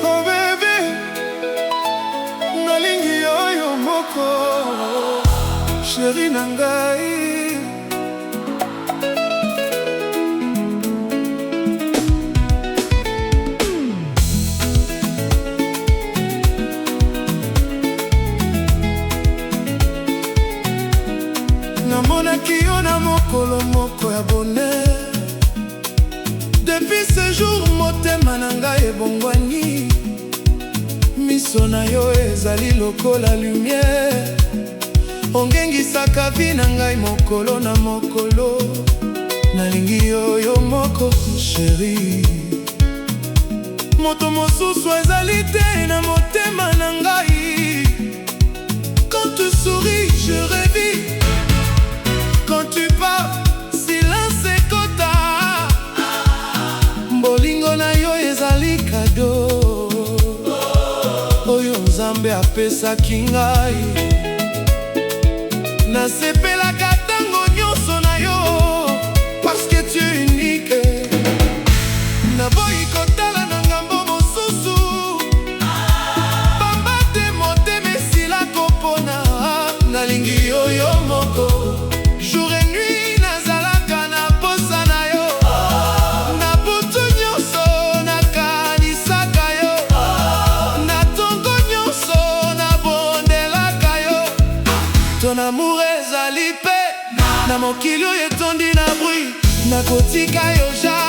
Oh bébé, nalingi oyo moko, chéri na ngai. Namonaki yo na mokolo moko ya bonheur. Depuis ce jour motema na ngai ebongwani. Miso na yo ezali lokola lumière, ongengisaka vi na ngai mokolo na mokolo. Nalingi yo moko chéri, moto mosusu ezali te na motema na ngai. Quand tu souris, je revis. Quand tu parles, silence ekota. Bolingo na yo ezali cadeau oyo Nzambe apesaki ngai. Nasepelaka tango nyonso na yo, parce que tu es unique. Naboyi kotala na ngambo mosusu, pamba te motema esila kopona. Nalingi yo moko, jour et nuit nazalaka na posa na yo. Na butu nyonso nakanisaka yo, na tongo nyonso nabondelaka yo. Ton amour ezali pe na mokili oyo etondi na bruit, nakotika yo ja